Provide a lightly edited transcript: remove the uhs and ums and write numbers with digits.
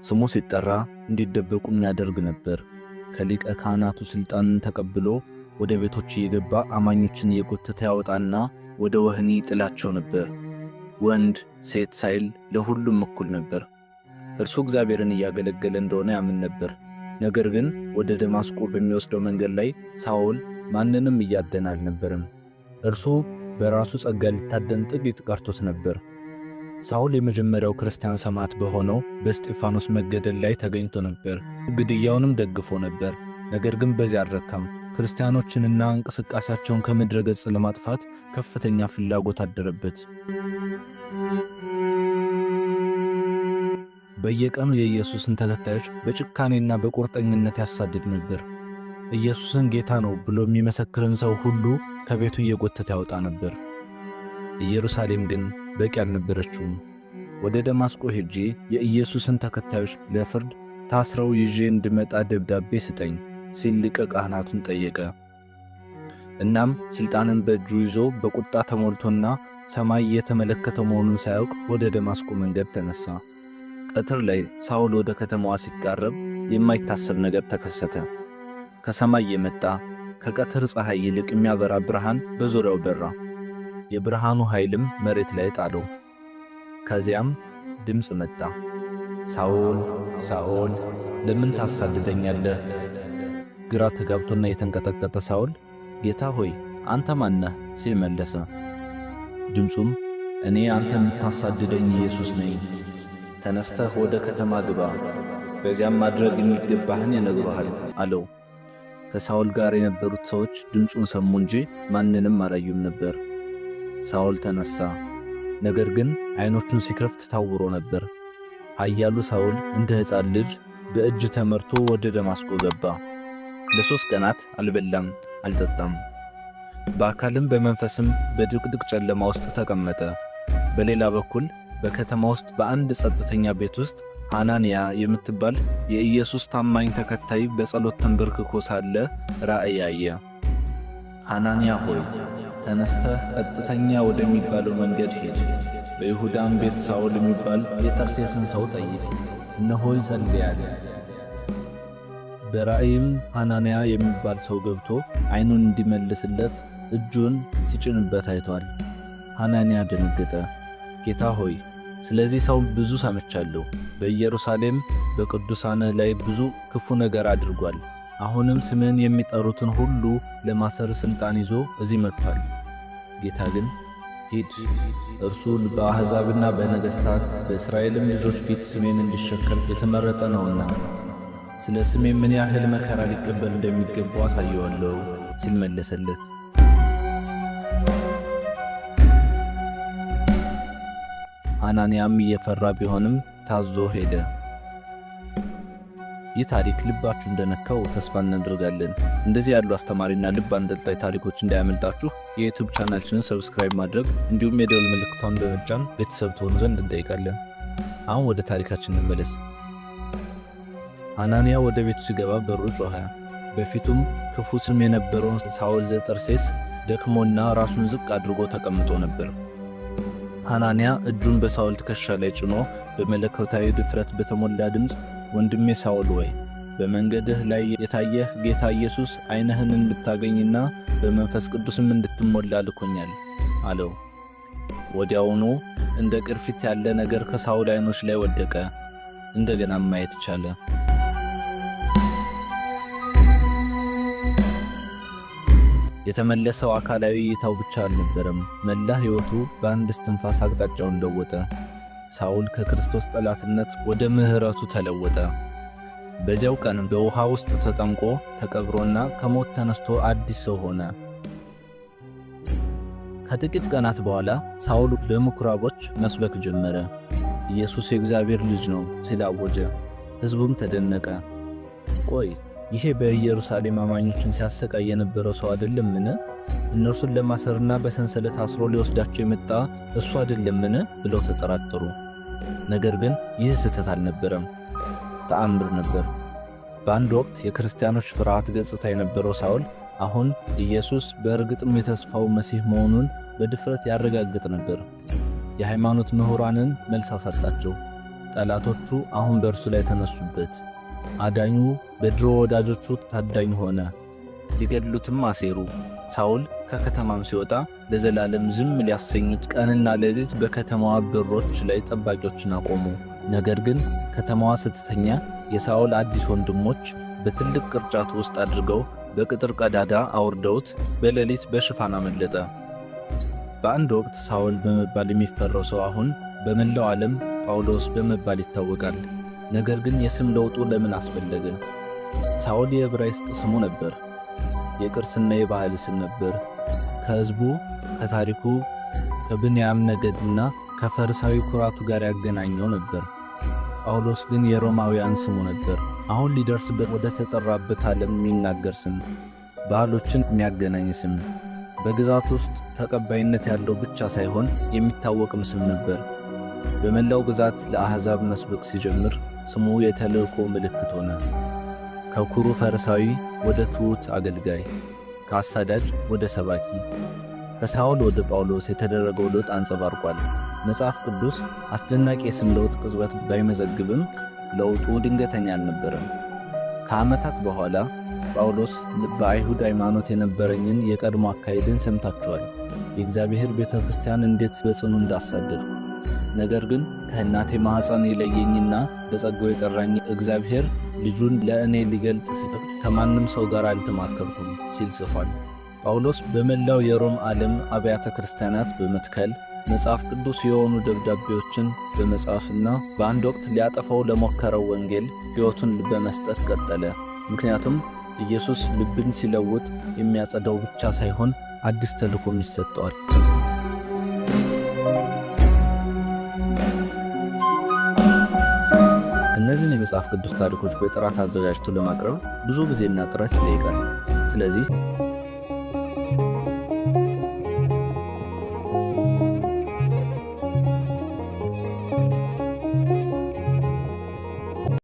ስሙ ሲጠራ እንዲደበቁ የሚያደርግ ነበር። ከሊቀ ካህናቱ ሥልጣንን ተቀብሎ ወደ ቤቶች እየገባ አማኞችን እየጎተተ ያወጣና ወደ ወህኒ ጥላቸው ነበር። ወንድ ሴት ሳይል ለሁሉም እኩል ነበር። እርሱ እግዚአብሔርን እያገለገለ እንደሆነ ያምን ነበር። ነገር ግን ወደ ደማስቆ በሚወስደው መንገድ ላይ ሳኦል ማንንም እያደነ አልነበረም። እርሱ በራሱ ጸጋ ሊታደን ጥቂት ቀርቶት ነበር። ሳኦል የመጀመሪያው ክርስቲያን ሰማዕት በሆነው በእስጢፋኖስ መገደል ላይ ተገኝቶ ነበር። ግድያውንም ደግፎ ነበር። ነገር ግን በዚህ አልረካም። ክርስቲያኖችንና እንቅስቃሴያቸውን ከምድረ ገጽ ለማጥፋት ከፍተኛ ፍላጎት አደረበት። በየቀኑ የኢየሱስን ተከታዮች በጭካኔና በቁርጠኝነት ያሳድድ ነበር። ኢየሱስን ጌታ ነው ብሎ የሚመሰክርን ሰው ሁሉ ከቤቱ እየጎተተ ያወጣ ነበር። ኢየሩሳሌም ግን በቂ አልነበረችውም። ወደ ደማስቆ ሄጄ የኢየሱስን ተከታዮች ለፍርድ ታስረው ይዤ እንድመጣ ደብዳቤ ስጠኝ ሲል ሊቀ ካህናቱን ጠየቀ። እናም ሥልጣንን በእጁ ይዞ በቁጣ ተሞልቶና ሰማይ እየተመለከተ መሆኑን ሳያውቅ ወደ ደማስቆ መንገድ ተነሳ። ቀትር ላይ ሳኦል ወደ ከተማዋ ሲቃረብ የማይታሰብ ነገር ተከሰተ። ከሰማይ የመጣ ከቀትር ፀሐይ ይልቅ የሚያበራ ብርሃን በዙሪያው በራ። የብርሃኑ ኃይልም መሬት ላይ ጣለው። ከዚያም ድምፅ መጣ። ሳኦል ሳኦል ለምን ታሳድደኛለህ? ግራ ተጋብቶና የተንቀጠቀጠ ሳኦል ጌታ ሆይ አንተ ማን ነህ ሲል መለሰ። ድምፁም እኔ አንተ የምታሳድደኝ ኢየሱስ ነኝ። ተነስተህ ወደ ከተማ ግባ፣ በዚያም ማድረግ የሚገባህን ይነግሩሃል አለው። ከሳኦል ጋር የነበሩት ሰዎች ድምፁን ሰሙ እንጂ ማንንም አላዩም ነበር። ሳኦል ተነሳ፣ ነገር ግን ዓይኖቹን ሲከፍት ታውሮ ነበር። ኃያሉ ሳኦል እንደ ሕፃን ልጅ በእጅ ተመርቶ ወደ ደማስቆ ገባ። ለ3 ቀናት አልበላም አልጠጣም። በአካልም በመንፈስም በድቅድቅ ጨለማ ውስጥ ተቀመጠ። በሌላ በኩል በከተማ ውስጥ በአንድ ጸጥተኛ ቤት ውስጥ ሐናንያ የምትባል የኢየሱስ ታማኝ ተከታይ በጸሎት ተንበርክኮ ሳለ ራእይ አየ። ሐናንያ ሆይ ተነስተህ ጸጥተኛ ወደሚባለው መንገድ ሂድ፣ በይሁዳም ቤት ሳኦል የሚባል የጠርሴስን ሰው ጠይቅ፣ እነሆ ይጸልያል። በራእይም ሐናንያ የሚባል ሰው ገብቶ ዓይኑን እንዲመልስለት እጁን ሲጭንበት አይቷል። ሐናንያ ደነገጠ። ጌታ ሆይ ስለዚህ ሰው ብዙ ሰምቻለሁ። በኢየሩሳሌም በቅዱሳንህ ላይ ብዙ ክፉ ነገር አድርጓል። አሁንም ስምህን የሚጠሩትን ሁሉ ለማሰር ሥልጣን ይዞ እዚህ መጥቷል። ጌታ ግን ሂድ፣ እርሱ በአሕዛብና በነገሥታት በእስራኤልም ልጆች ፊት ስሜን እንዲሸከም የተመረጠ ነውና ስለ ስሜ ምን ያህል መከራ ሊቀበል እንደሚገባው አሳየዋለሁ ሲል መለሰለት። ሐናንያም እየፈራ ቢሆንም ታዞ ሄደ። ይህ ታሪክ ልባችሁ እንደነካው ተስፋ እናደርጋለን። እንደዚህ ያሉ አስተማሪና ልብ አንጠልጣይ ታሪኮች እንዳያመልጣችሁ የዩቲዩብ ቻናላችንን ሰብስክራይብ ማድረግ እንዲሁም የደወል ምልክቷን በመጫን ቤተሰብ ትሆኑ ዘንድ እንጠይቃለን። አሁን ወደ ታሪካችን እንመለስ። ሐናንያ ወደ ቤቱ ሲገባ በሩ ጮኸ። በፊቱም ክፉ ስም የነበረውን ሳኦል ዘጠርሴስ ደክሞና ራሱን ዝቅ አድርጎ ተቀምጦ ነበር። ሐናንያ እጁን በሳኦል ትከሻ ላይ ጭኖ በመለኮታዊ ድፍረት በተሞላ ድምፅ ወንድሜ ሳኦል ወይ በመንገድህ ላይ የታየህ ጌታ ኢየሱስ ዓይንህን እንድታገኝና በመንፈስ ቅዱስም እንድትሞላ ልኮኛል አለው። ወዲያውኑ እንደ ቅርፊት ያለ ነገር ከሳኦል ዓይኖች ላይ ወደቀ። እንደገናም ማየት ቻለ። የተመለሰው አካላዊ እይታው ብቻ አልነበረም፣ መላ ሕይወቱ በአንድ እስትንፋስ አቅጣጫውን ለወጠ። ሳኦል ከክርስቶስ ጠላትነት ወደ ምሕረቱ ተለወጠ። በዚያው ቀን በውሃ ውስጥ ተጠምቆ ተቀብሮና ከሞት ተነስቶ አዲስ ሰው ሆነ። ከጥቂት ቀናት በኋላ ሳኦል በምኵራቦች መስበክ ጀመረ። ኢየሱስ የእግዚአብሔር ልጅ ነው ሲል አወጀ። ሕዝቡም ተደነቀ። ቆይ ይሄ በኢየሩሳሌም አማኞችን ሲያሰቃይ የነበረው ሰው አይደለምን? እነርሱን ለማሰርና በሰንሰለት አስሮ ሊወስዳቸው የመጣ እሱ አይደለምን? ብለው ተጠራጠሩ። ነገር ግን ይህ ስህተት አልነበረም፣ ተአምር ነበር። በአንድ ወቅት የክርስቲያኖች ፍርሃት ገጽታ የነበረው ሳኦል አሁን ኢየሱስ በእርግጥም የተስፋው መሲህ መሆኑን በድፍረት ያረጋግጥ ነበር። የሃይማኖት ምሁራንን መልስ አሳጣቸው። ጠላቶቹ አሁን በእርሱ ላይ ተነሱበት። አዳኙ በድሮ ወዳጆቹ ታዳኝ ሆነ። ሊገድሉትም አሴሩ። ሳውል ከከተማም ሲወጣ ለዘላለም ዝም ሊያሰኙት ቀንና ሌሊት በከተማዋ በሮች ላይ ጠባቂዎችን አቆሙ። ነገር ግን ከተማዋ ስትተኛ የሳውል አዲስ ወንድሞች በትልቅ ቅርጫት ውስጥ አድርገው በቅጥር ቀዳዳ አውርደውት በሌሊት በሽፋን አመለጠ። በአንድ ወቅት ሳውል በመባል የሚፈራው ሰው አሁን በመላው ዓለም ጳውሎስ በመባል ይታወቃል። ነገር ግን የስም ለውጡ ለምን አስፈለገ? ሳውል የዕብራይስጥ ስሙ ነበር። የቅርስና የባህል ስም ነበር። ከሕዝቡ፣ ከታሪኩ፣ ከብንያም ነገድና ከፈሪሳዊ ኩራቱ ጋር ያገናኘው ነበር። ጳውሎስ ግን የሮማውያን ስሙ ነበር። አሁን ሊደርስበት ወደ ተጠራበት ዓለም የሚናገር ስም፣ ባህሎችን የሚያገናኝ ስም፣ በግዛት ውስጥ ተቀባይነት ያለው ብቻ ሳይሆን የሚታወቅም ስም ነበር። በመላው ግዛት ለአሕዛብ መስበክ ሲጀምር ስሙ የተልእኮ ምልክት ሆነ። ከኩሩ ፈሪሳዊ ወደ ትሑት አገልጋይ፣ ከአሳዳጅ ወደ ሰባኪ፣ ከሳውል ወደ ጳውሎስ የተደረገው ለውጥ አንጸባርቋል። መጽሐፍ ቅዱስ አስደናቂ የስም ለውጥ ቅጽበት ባይመዘግብም ለውጡ ድንገተኛ አልነበረም። ከዓመታት በኋላ ጳውሎስ በአይሁድ ሃይማኖት የነበረኝን የቀድሞ አካሄድን ሰምታችኋል። የእግዚአብሔር ቤተ ክርስቲያን እንዴት በጽኑ እንዳሳደድኩ፣ ነገር ግን ከእናቴ ማኅፀን የለየኝና በጸጋው የጠራኝ እግዚአብሔር ልጁን ለእኔ ሊገልጥ ሲፈቅድ ከማንም ሰው ጋር አልተማከርኩም ሲል ጽፏል። ጳውሎስ በመላው የሮም ዓለም አብያተ ክርስቲያናት በመትከል መጽሐፍ ቅዱስ የሆኑ ደብዳቤዎችን በመጻፍና በአንድ ወቅት ሊያጠፋው ለሞከረው ወንጌል ሕይወቱን በመስጠት ቀጠለ። ምክንያቱም ኢየሱስ ልብን ሲለውጥ የሚያጸዳው ብቻ ሳይሆን አዲስ ተልእኮም ይሰጠዋል። እነዚህን የመጽሐፍ ቅዱስ ታሪኮች በጥራት አዘጋጅቶ ለማቅረብ ብዙ ጊዜና ጥረት ይጠይቃል። ስለዚህ